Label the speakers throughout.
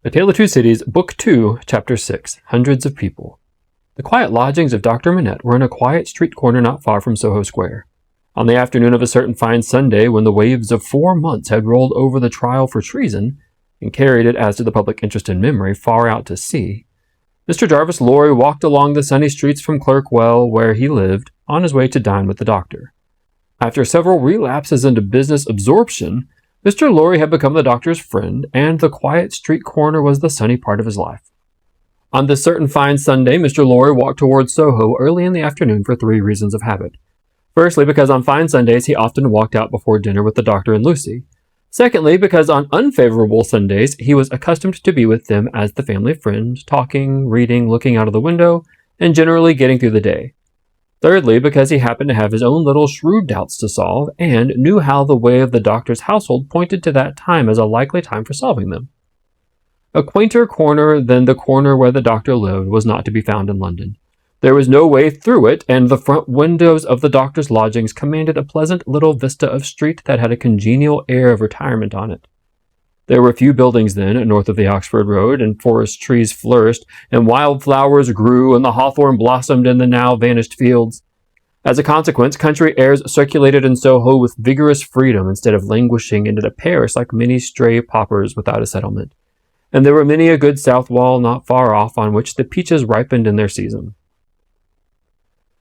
Speaker 1: A Tale of Two Cities, Book 2, Chapter 6, Hundreds of People. The quiet lodgings of Dr. Manette were in a quiet street corner not far from Soho Square. On the afternoon of a certain fine Sunday, when the waves of 4 months had rolled over the trial for treason, and carried it, as to the public interest and memory, far out to sea, Mr. Jarvis Lorry walked along the sunny streets from Clerkwell, where he lived, on his way to dine with the doctor. After several relapses into business absorption, Mr. Lorry had become the doctor's friend, and the quiet street corner was the sunny part of his life. On this certain fine Sunday, Mr. Lorry walked towards Soho early in the afternoon for 3 reasons of habit. Firstly, because on fine Sundays he often walked out before dinner with the doctor and Lucy. Secondly, because on unfavorable Sundays he was accustomed to be with them as the family friend, talking, reading, looking out of the window, and generally getting through the day. Thirdly, because he happened to have his own little shrewd doubts to solve, and knew how the way of the doctor's household pointed to that time as a likely time for solving them. A quainter corner than the corner where the doctor lived was not to be found in London. There was no way through it, and the front windows of the doctor's lodgings commanded a pleasant little vista of street that had a congenial air of retirement on it. There were few buildings then, north of the Oxford Road, and forest trees flourished, and wild flowers grew, and the hawthorn blossomed in the now vanished fields. As a consequence, country airs circulated in Soho with vigorous freedom instead of languishing into the Paris like many stray paupers without a settlement. And there were many a good south wall not far off on which the peaches ripened in their season.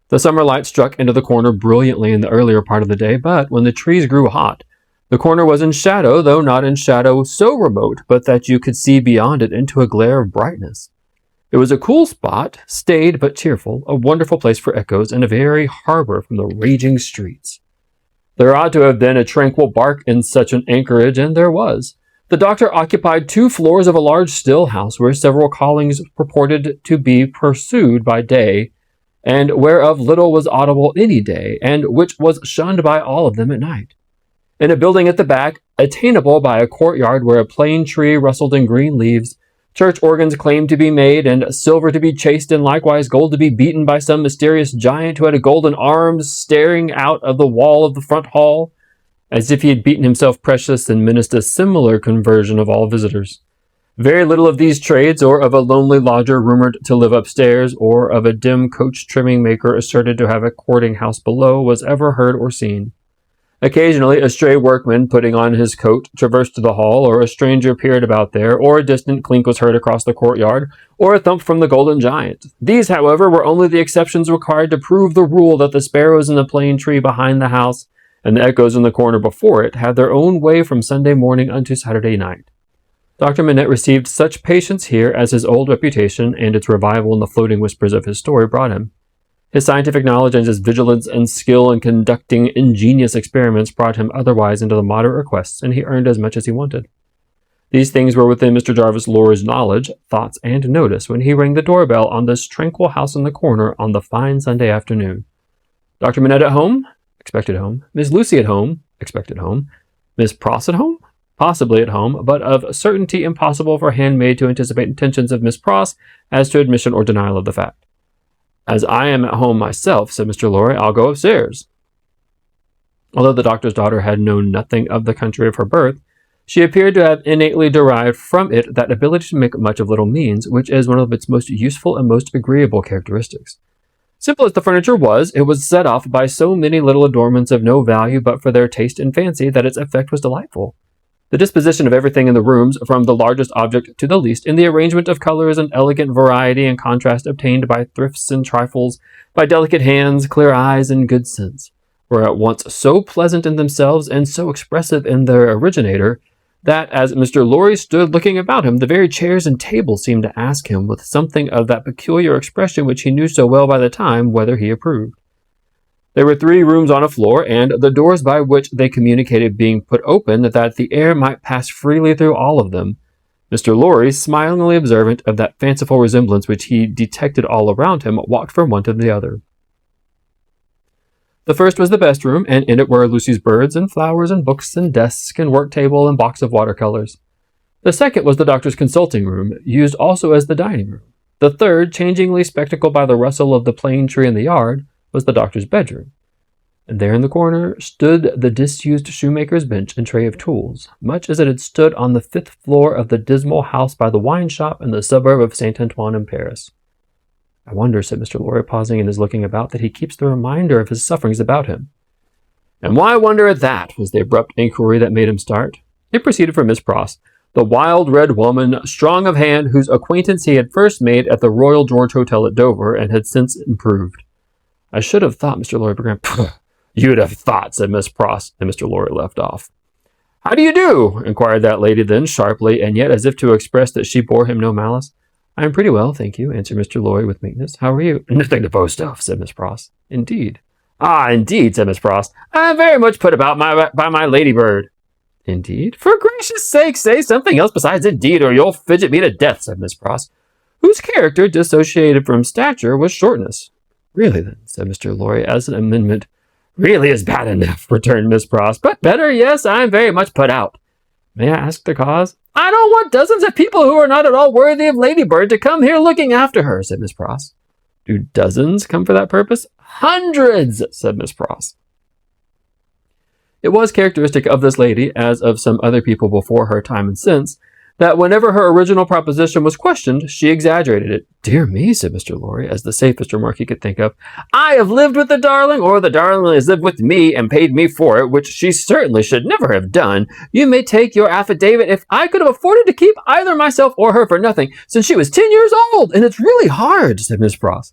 Speaker 1: The summer light struck into the corner brilliantly in the earlier part of the day, but when the trees grew hot, the corner was in shadow, though not in shadow so remote but that you could see beyond it into a glare of brightness. It was a cool spot, staid but cheerful, a wonderful place for echoes, and a very harbor from the raging streets. There ought to have been a tranquil bark in such an anchorage, and there was. The doctor occupied 2 floors of a large still house where several callings purported to be pursued by day, and whereof little was audible any day, and which was shunned by all of them at night. In a building at the back, attainable by a courtyard where a plane tree rustled in green leaves, church organs claimed to be made, and silver to be chased, and likewise gold to be beaten by some mysterious giant who had a golden arm staring out of the wall of the front hall, as if he had beaten himself precious and menaced a similar conversion of all visitors. Very little of these trades, or of a lonely lodger rumored to live upstairs, or of a dim coach trimming maker asserted to have a courting house below, was ever heard or seen. Occasionally, a stray workman putting on his coat traversed the hall, or a stranger peered about there, or a distant clink was heard across the courtyard, or a thump from the golden giant. These, however, were only the exceptions required to prove the rule that the sparrows in the plane tree behind the house and the echoes in the corner before it had their own way from Sunday morning unto Saturday night. Dr. Manette received such patience here as his old reputation and its revival in the floating whispers of his story brought him. His scientific knowledge and his vigilance and skill in conducting ingenious experiments brought him otherwise into the moderate requests, and he earned as much as he wanted. These things were within Mr. Jarvis Lorry's knowledge, thoughts, and notice when he rang the doorbell on this tranquil house in the corner on the fine Sunday afternoon. Dr. Manette at home? Expected home. Miss Lucy at home? Expected home. Miss Pross at home? Possibly at home, but of certainty impossible for handmaid to anticipate intentions of Miss Pross as to admission or denial of the fact. As I am at home myself, said Mr. Lorry, I'll go upstairs. Although the doctor's daughter had known nothing of the country of her birth, she appeared to have innately derived from it that ability to make much of little means, which is one of its most useful and most agreeable characteristics. Simple as the furniture was, it was set off by so many little adornments of no value but for their taste and fancy that its effect was delightful. The disposition of everything in the rooms, from the largest object to the least, in the arrangement of colors and elegant variety and contrast obtained by thrifts and trifles, by delicate hands, clear eyes, and good sense, were at once so pleasant in themselves and so expressive in their originator, that as Mr. Lorry stood looking about him, the very chairs and tables seemed to ask him, with something of that peculiar expression which he knew so well by the time, whether he approved. There were 3 rooms on a floor, and the doors by which they communicated being put open that the air might pass freely through all of them, Mr. Lorry, smilingly observant of that fanciful resemblance which he detected all around him, walked from one to the other. The first was the best room, and in it were Lucy's birds and flowers and books and desk and work table and box of watercolors. The second was the doctor's consulting room, used also as the dining room. The third, changingly spectacled by the rustle of the plane tree in the yard, was the doctor's bedroom. and there in the corner stood the disused shoemaker's bench and tray of tools, much as it had stood on the 5th floor of the dismal house by the wine shop in the suburb of Saint Antoine in Paris. I wonder, said Mr. Lorry, pausing in his looking about, that he keeps the reminder of his sufferings about him. And why wonder at that? Was the abrupt inquiry that made him start. It proceeded from Miss Pross, the wild red woman, strong of hand, whose acquaintance he had first made at the Royal George Hotel at Dover, and had since improved. I should have thought, Mr. Lorry began. You'd have thought, said Miss Pross, and Mr. Lorry left off. How do you do? Inquired that lady then, sharply, and yet as if to express that she bore him no malice. I am pretty well, thank you, answered Mr. Lorry with meekness. How are you? Nothing to boast of, said Miss Pross. Indeed. Ah, indeed, said Miss Pross. I am very much put about by my ladybird. Indeed? For gracious sake, say something else besides indeed, or you'll fidget me to death, said Miss Pross, whose character, dissociated from stature, was shortness. Really, then, said Mr. Lorry, as an amendment. Really is bad enough, returned Miss Pross, but better, yes, I am very much put out. May I ask the cause? I don't want dozens of people who are not at all worthy of Ladybird to come here looking after her, said Miss Pross. Do dozens come for that purpose? Hundreds, said Miss Pross. It was characteristic of this lady, as of some other people before her time and since, that whenever her original proposition was questioned, she exaggerated it. Dear me, said Mr. Lorry, as the safest remark he could think of, I have lived with the darling, or the darling has lived with me and paid me for it, which she certainly should never have done. You may take your affidavit if I could have afforded to keep either myself or her for nothing, since she was 10 years old, and it's really hard, said Miss Pross.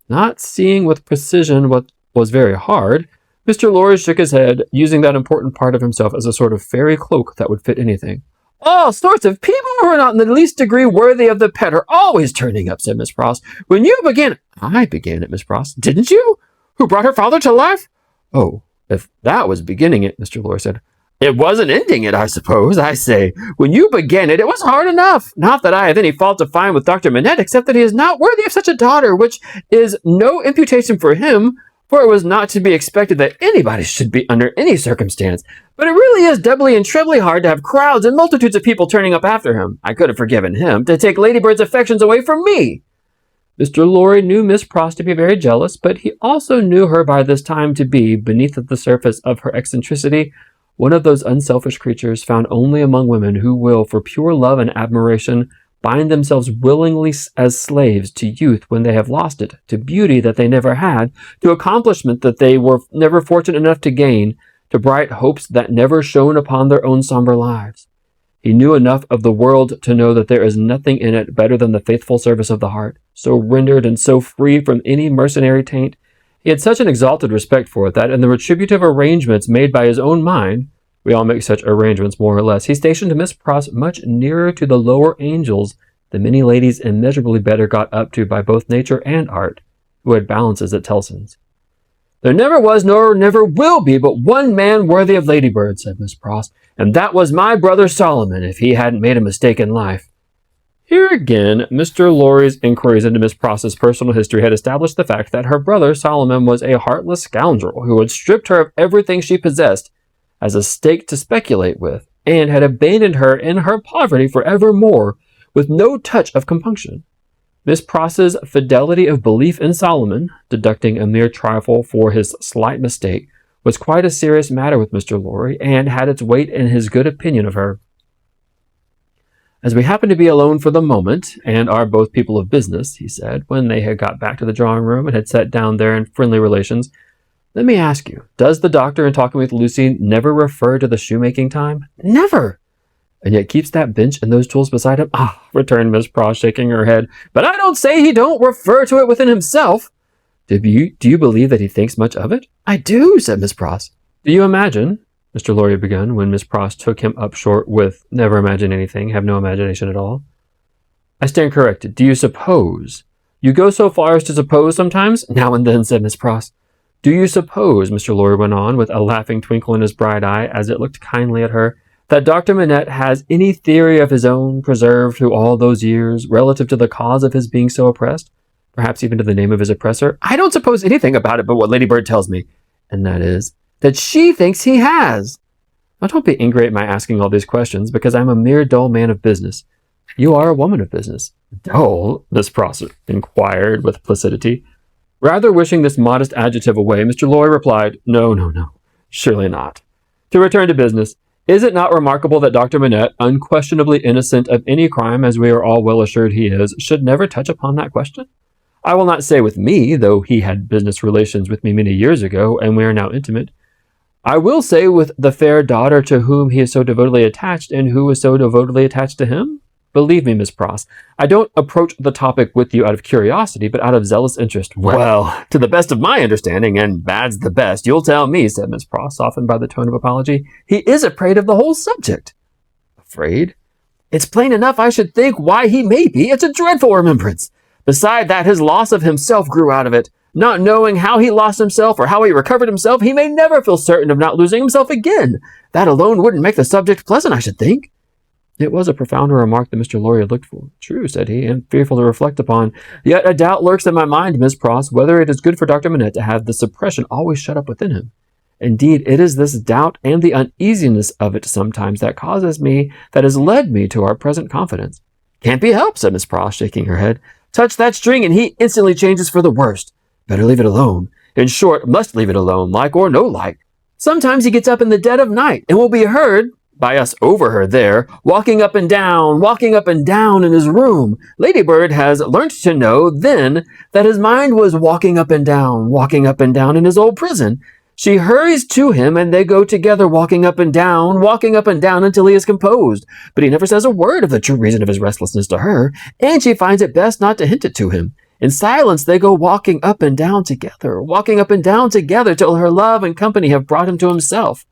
Speaker 1: Not seeing with precision what was very hard, Mr. Lorry shook his head, using that important part of himself as a sort of fairy cloak that would fit anything. All sorts of people who are not in the least degree worthy of the pet are always turning up, said Miss Pross. When you began... I began it, Miss Pross. Didn't you? Who brought her father to life? Oh, if that was beginning it, Mr. Lorry said. It wasn't ending it, I suppose. I say, when you began it, it was hard enough. Not that I have any fault to find with Dr. Manette, except that he is not worthy of such a daughter, which is no imputation for him, for it was not to be expected that anybody should be under any circumstance. But it really is doubly and trebly hard to have crowds and multitudes of people turning up after him. I could have forgiven him to take Ladybird's affections away from me. Mr. Lorry knew Miss Pross to be very jealous, but he also knew her by this time to be, beneath the surface of her eccentricity, one of those unselfish creatures found only among women who will, for pure love and admiration, bind themselves willingly as slaves to youth when they have lost it, to beauty that they never had, to accomplishment that they were never fortunate enough to gain, to bright hopes that never shone upon their own somber lives. He knew enough of the world to know that there is nothing in it better than the faithful service of the heart, so rendered and so free from any mercenary taint. He had such an exalted respect for it that, in the retributive arrangements made by his own mind, we all make such arrangements more or less, he stationed Miss Pross much nearer to the lower angels than many ladies immeasurably better got up to by both nature and art, who had balances at Tellson's. There never was nor never will be but one man worthy of Ladybird, said Miss Pross, and that was my brother Solomon, if he hadn't made a mistake in life. Here again, Mr. Lorry's inquiries into Miss Pross's personal history had established the fact that her brother Solomon was a heartless scoundrel who had stripped her of everything she possessed as a stake to speculate with, and had abandoned her in her poverty for evermore, with no touch of compunction. Miss Pross's fidelity of belief in Solomon, deducting a mere trifle for his slight mistake, was quite a serious matter with Mr. Lorry, and had its weight in his good opinion of her. As we happen to be alone for the moment, and are both people of business, he said, when they had got back to the drawing-room and had sat down there in friendly relations, let me ask you, does the doctor in talking with Lucy never refer to the shoemaking time? Never! And yet keeps that bench and those tools beside him? Ah, returned Miss Pross, shaking her head. But I don't say he don't refer to it within himself. Do you believe that he thinks much of it? I do, said Miss Pross. Do you imagine, Mr. Lorry begun, when Miss Pross took him up short with, never imagine anything, have no imagination at all? I stand corrected. Do you suppose? You go so far as to suppose sometimes? Now and then, said Miss Pross. Do you suppose, Mr. Lorry went on, with a laughing twinkle in his bright eye as it looked kindly at her, that Dr. Manette has any theory of his own preserved through all those years relative to the cause of his being so oppressed, perhaps even to the name of his oppressor? I don't suppose anything about it but what Ladybird tells me, and that is, that she thinks he has. Now don't be angry at my asking all these questions, because I'm a mere dull man of business. You are a woman of business. Dull? Miss Pross inquired with placidity. Rather wishing this modest adjective away, Mr. Lorry replied, No, surely not. To return to business, is it not remarkable that Dr. Manette, unquestionably innocent of any crime as we are all well assured he is, should never touch upon that question? I will not say with me, though he had business relations with me many years ago, and we are now intimate. I will say with the fair daughter to whom he is so devotedly attached, and who is so devotedly attached to him? Believe me, Miss Pross, I don't approach the topic with you out of curiosity, but out of zealous interest. Well, to the best of my understanding, and that's the best, you'll tell me, said Miss Pross, softened by the tone of apology, he is afraid of the whole subject. Afraid? It's plain enough, I should think, why he may be. It's a dreadful remembrance. Beside that, his loss of himself grew out of it. Not knowing how he lost himself or how he recovered himself, he may never feel certain of not losing himself again. That alone wouldn't make the subject pleasant, I should think. It was a profounder remark that Mr. Lorry had looked for. True, said he, and fearful to reflect upon. Yet a doubt lurks in my mind, Miss Pross, whether it is good for Dr. Manette to have the suppression always shut up within him. Indeed, it is this doubt and the uneasiness of it sometimes that has led me to our present confidence. Can't be helped, said Miss Pross, shaking her head. Touch that string and he instantly changes for the worst. Better leave it alone. In short, must leave it alone, like or no like. Sometimes he gets up in the dead of night and will be heard, by us overheard there, walking up and down in his room. Ladybird has learnt to know then that his mind was walking up and down in his old prison. She hurries to him, and they go together walking up and down until he is composed. But he never says a word of the true reason of his restlessness to her, and she finds it best not to hint it to him. In silence they go walking up and down together till her love and company have brought him to himself.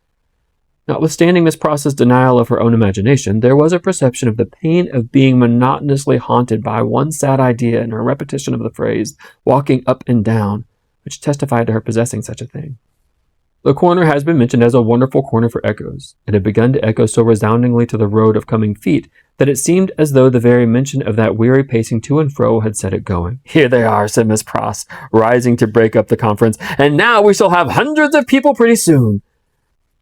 Speaker 1: Notwithstanding Miss Pross's denial of her own imagination, there was a perception of the pain of being monotonously haunted by one sad idea in her repetition of the phrase, walking up and down, which testified to her possessing such a thing. The corner has been mentioned as a wonderful corner for echoes. It had begun to echo so resoundingly to the road of coming feet that it seemed as though the very mention of that weary pacing to and fro had set it going. Here they are, said Miss Pross, rising to break up the conference, and now we shall have hundreds of people pretty soon.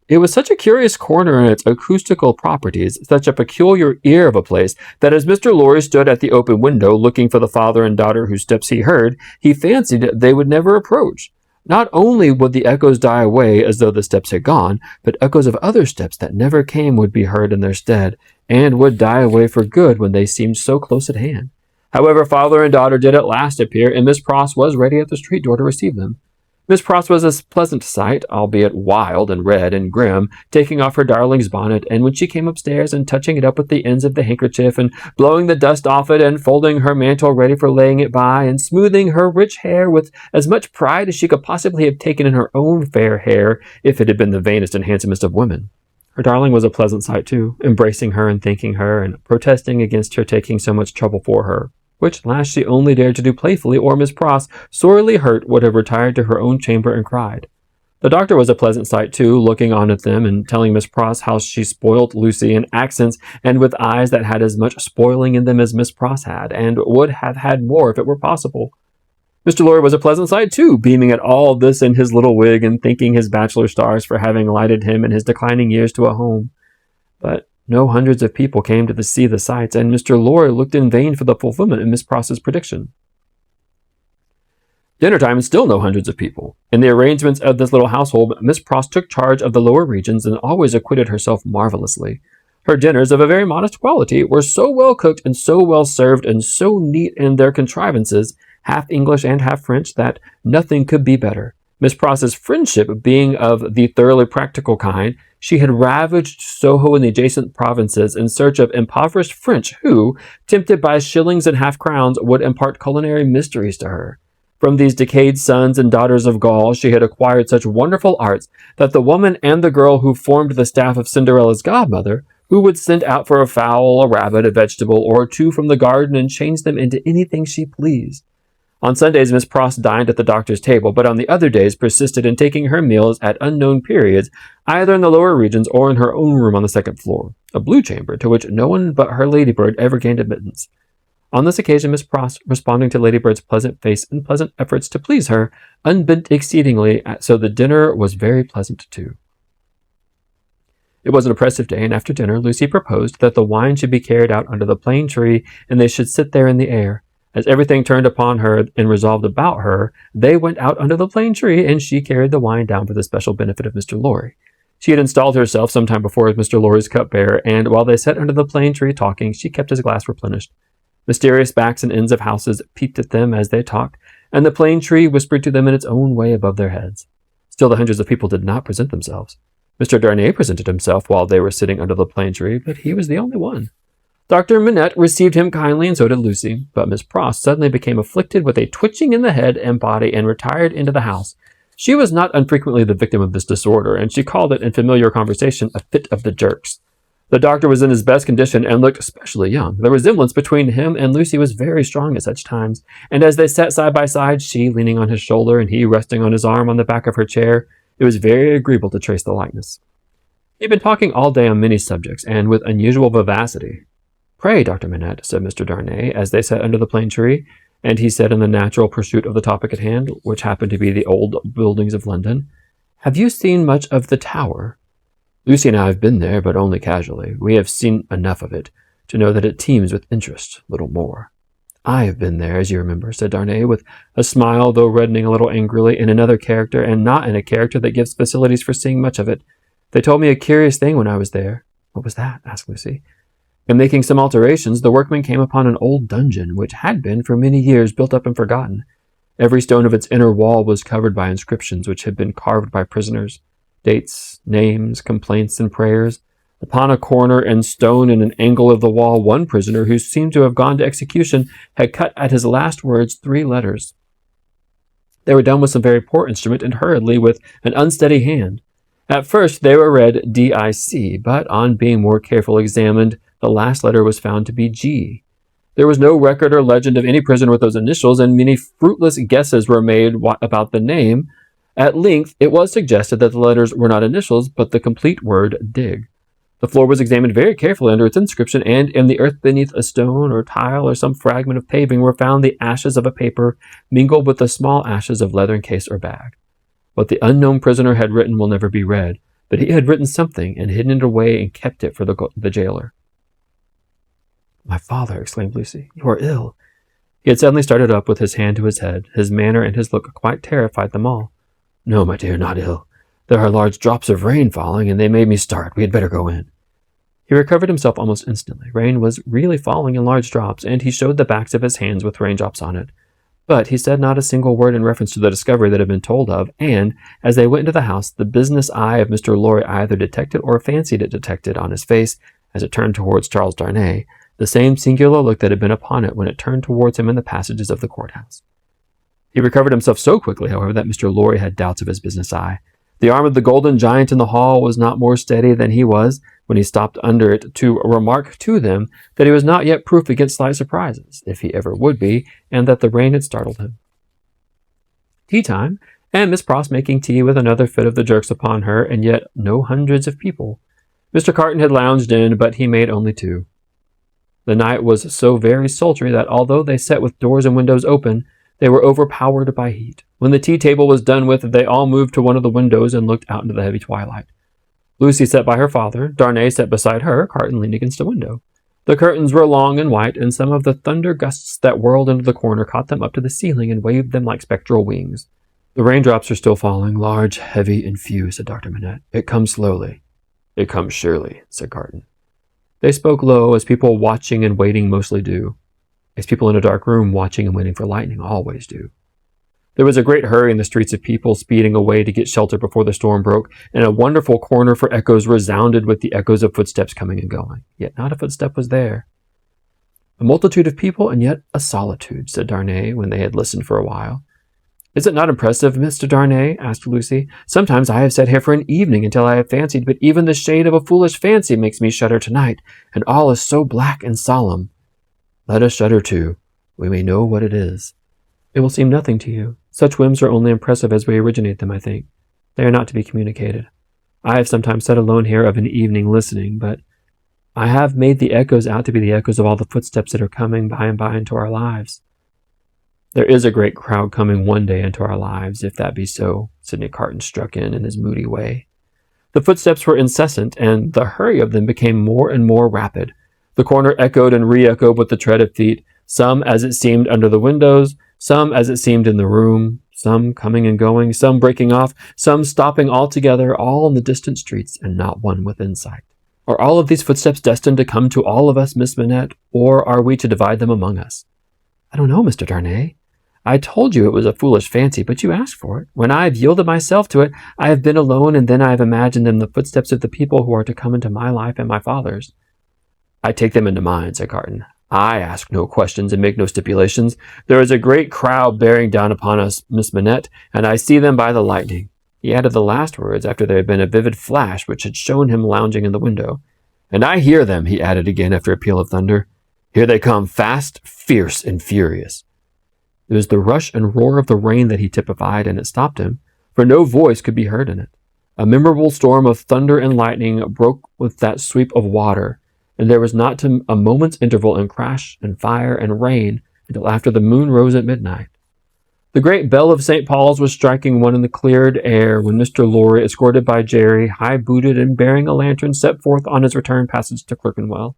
Speaker 1: It was such a curious corner in its acoustical properties, such a peculiar ear of a place, that as Mr. Lorry stood at the open window looking for the father and daughter whose steps he heard, he fancied they would never approach. Not only would the echoes die away as though the steps had gone, but echoes of other steps that never came would be heard in their stead, and would die away for good when they seemed so close at hand. However, father and daughter did at last appear, and Miss Pross was ready at the street door to receive them. Miss Pross was a pleasant sight, albeit wild and red and grim, taking off her darling's bonnet, and when she came upstairs and touching it up with the ends of the handkerchief, and blowing the dust off it, and folding her mantle ready for laying it by, and smoothing her rich hair with as much pride as she could possibly have taken in her own fair hair, if it had been the vainest and handsomest of women. Her darling was a pleasant sight, too, embracing her and thanking her, and protesting against her taking so much trouble for her, which last she only dared to do playfully, or Miss Pross, sorely hurt, would have retired to her own chamber and cried. The doctor was a pleasant sight, too, looking on at them and telling Miss Pross how she spoilt Lucy in accents and with eyes that had as much spoiling in them as Miss Pross had, and would have had more if it were possible. Mr. Lorry was a pleasant sight, too, beaming at all this in his little wig and thanking his bachelor stars for having lighted him in his declining years to a home. But no hundreds of people came to see the sights, and Mr. Lorry looked in vain for the fulfillment of Miss Pross's prediction. Dinner time, and still no hundreds of people. In the arrangements of this little household, Miss Pross took charge of the lower regions and always acquitted herself marvelously. Her dinners, of a very modest quality, were so well cooked and so well served and so neat in their contrivances, half English and half French, that nothing could be better. Miss Pross's friendship being of the thoroughly practical kind, she had ravaged Soho and the adjacent provinces in search of impoverished French who, tempted by shillings and half-crowns, would impart culinary mysteries to her. From these decayed sons and daughters of Gaul she had acquired such wonderful arts that the woman and the girl who formed the staff of Cinderella's godmother, who would send out for a fowl, a rabbit, a vegetable, or two from the garden and change them into anything she pleased. On Sundays, Miss Pross dined at the doctor's table, but on the other days persisted in taking her meals at unknown periods, either in the lower regions or in her own room on the second floor, a blue chamber to which no one but her Ladybird ever gained admittance. On this occasion, Miss Pross, responding to Ladybird's pleasant face and pleasant efforts to please her, unbent exceedingly, so the dinner was very pleasant too. It was an oppressive day, and after dinner, Lucy proposed that the wine should be carried out under the plane tree, and they should sit there in the air. As everything turned upon her and resolved about her, they went out under the plane tree, and she carried the wine down for the special benefit of Mr. Lorry. She had installed herself some time before as Mr. Lorry's cupbearer, and while they sat under the plane tree talking, she kept his glass replenished. Mysterious backs and ends of houses peeped at them as they talked, and the plane tree whispered to them in its own way above their heads. Still, the hundreds of people did not present themselves. Mr. Darnay presented himself while they were sitting under the plane tree, but he was the only one. Dr. Manette received him kindly, and so did Lucy, but Miss Pross suddenly became afflicted with a twitching in the head and body and retired into the house. She was not unfrequently the victim of this disorder, and she called it in familiar conversation a fit of the jerks. The doctor was in his best condition and looked especially young. The resemblance between him and Lucy was very strong at such times, and as they sat side by side, she leaning on his shoulder and he resting on his arm on the back of her chair, it was very agreeable to trace the likeness. He had been talking all day on many subjects, and with unusual vivacity. "Pray, Dr. Manette," said Mr. Darnay, as they sat under the plane tree, and he said in the natural pursuit of the topic at hand, which happened to be the old buildings of London, "Have you seen much of the Tower?" "Lucy and I have been there, but only casually. We have seen enough of it to know that it teems with interest, little more." "I have been there, as you remember," said Darnay, with a smile, though reddening a little angrily, in another character, and not in a character that gives facilities for seeing much of it. "They told me a curious thing when I was there." "What was that?" asked Lucy. "In making some alterations, the workmen came upon an old dungeon, which had been for many years built up and forgotten. Every stone of its inner wall was covered by inscriptions which had been carved by prisoners, dates, names, complaints, and prayers. Upon a corner and stone in an angle of the wall, one prisoner, who seemed to have gone to execution, had cut at his last words 3 letters. They were done with some very poor instrument and hurriedly with an unsteady hand. At first they were read D-I-C, but on being more carefully examined, the last letter was found to be G. There was no record or legend of any prisoner with those initials, and many fruitless guesses were made about the name. At length it was suggested that the letters were not initials, but the complete word dig. The floor was examined very carefully under its inscription, and in the earth beneath a stone or tile or some fragment of paving were found the ashes of a paper mingled with the small ashes of leathern case or bag. What the unknown prisoner had written will never be read, but he had written something and hidden it away and kept it for the jailer. "My father," exclaimed Lucy, "you are ill." He had suddenly started up with his hand to his head. His manner and his look quite terrified them all. "No, my dear, not ill. There are large drops of rain falling, and they made me start. We had better go in." He recovered himself almost instantly. Rain was really falling in large drops, and he showed the backs of his hands with raindrops on it. But he said not a single word in reference to the discovery that had been told of, and, as they went into the house, the business eye of Mr. Lorry either detected or fancied it detected on his face, as it turned towards Charles Darnay, the same singular look that had been upon it when it turned towards him in the passages of the courthouse. He recovered himself so quickly, however, that Mr. Lorry had doubts of his business eye. The arm of the golden giant in the hall was not more steady than he was when he stopped under it to remark to them that he was not yet proof against slight surprises, if he ever would be, and that the rain had startled him. Tea time, and Miss Pross making tea with another fit of the jerks upon her, and yet no hundreds of people. Mr. Carton had lounged in, but he made only 2. The night was so very sultry that although they sat with doors and windows open, they were overpowered by heat. When the tea-table was done with, they all moved to one of the windows and looked out into the heavy twilight. Lucy sat by her father, Darnay sat beside her, Carton leaned against a window. The curtains were long and white, and some of the thunder gusts that whirled into the corner caught them up to the ceiling and waved them like spectral wings. "The raindrops are still falling, large, heavy, and few," said Dr. Manette. "It comes slowly." "It comes surely," said Carton. They spoke low, as people watching and waiting mostly do, as people in a dark room watching and waiting for lightning always do. There was a great hurry in the streets of people speeding away to get shelter before the storm broke, and a wonderful corner for echoes resounded with the echoes of footsteps coming and going. Yet not a footstep was there. "A multitude of people, and yet a solitude," said Darnay, when they had listened for a while. "Is it not impressive, Mr. Darnay?" asked Lucy. "Sometimes I have sat here for an evening until I have fancied, but even the shade of a foolish fancy makes me shudder tonight, and all is so black and solemn." "Let us shudder too. We may know what it is." "It will seem nothing to you. Such whims are only impressive as we originate them, I think. They are not to be communicated. I have sometimes sat alone here of an evening listening, but I have made the echoes out to be the echoes of all the footsteps that are coming by and by into our lives." "There is a great crowd coming one day into our lives, if that be so," Sidney Carton struck in his moody way. The footsteps were incessant, and the hurry of them became more and more rapid. The corner echoed and re-echoed with the tread of feet. some as it seemed under the windows, some as it seemed in the room, some coming and going, some breaking off, some stopping altogether, all in the distant streets and not one within sight. Are all of these footsteps destined to come to all of us, Miss Manette, or are we to divide them among us? I don't know, Mr. Darnay. I told you it was a foolish fancy, but you asked for it. When I have yielded myself to it, I have been alone, and then I have imagined them the footsteps of the people who are to come into my life and my father's. I take them into mine, said Carton. I ask no questions and make no stipulations. There is a great crowd bearing down upon us, Miss Manette, and I see them by the lightning. He added the last words after there had been a vivid flash which had shown him lounging in the window. And I hear them, he added again after a peal of thunder. Here they come, fast, fierce, and furious. It was the rush and roar of the rain that he typified, and it stopped him, for no voice could be heard in it. A memorable storm of thunder and lightning broke with that sweep of water, and there was not a moment's interval in crash and fire and rain until after the moon rose at midnight. The great bell of St. Paul's was striking one in the cleared air when Mr. Lorry, escorted by Jerry, high-booted and bearing a lantern, set forth on his return passage to Clerkenwell.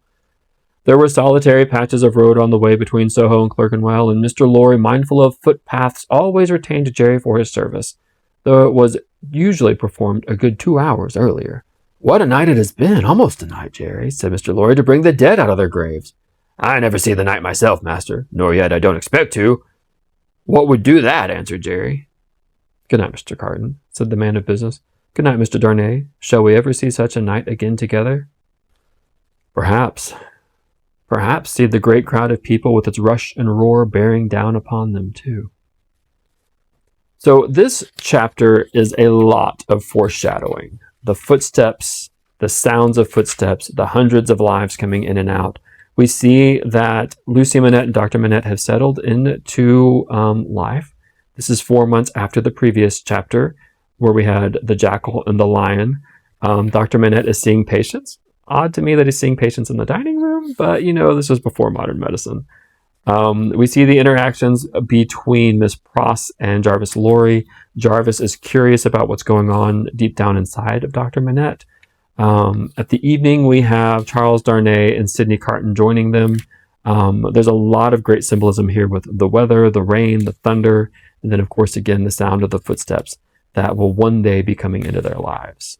Speaker 1: There were solitary patches of road on the way between Soho and Clerkenwell, and Mr. Lorry, mindful of footpaths, always retained Jerry for his service, though it was usually performed a good 2 hours earlier. What a night it has been, almost a night, Jerry, said Mr. Lorry, to bring the dead out of their graves. I never see the night myself, master, nor yet I don't expect to. What would do that? Answered Jerry. Good night, Mr. Carton, said the man of business. Good night, Mr. Darnay. Shall we ever see such a night again together? Perhaps, see the great crowd of people with its rush and roar bearing down upon them too. So this chapter is a lot of foreshadowing. The footsteps, the sounds of footsteps, the hundreds of lives coming in and out. We see that Lucy Manette and Dr. Manette have settled into life. This is 4 months after the previous chapter where we had the jackal and the lion. Dr. Manette is seeing patients. Odd to me that he's seeing patients in the dining room, but this was before modern medicine. We see the interactions between Miss Pross and Jarvis Lorry. Jarvis is curious about what's going on deep down inside of Dr. Manette. At the evening, we have Charles Darnay and Sidney Carton joining them. There's a lot of great symbolism here with the weather, the rain, the thunder, and then, of course, again, the sound of the footsteps that will one day be coming into their lives.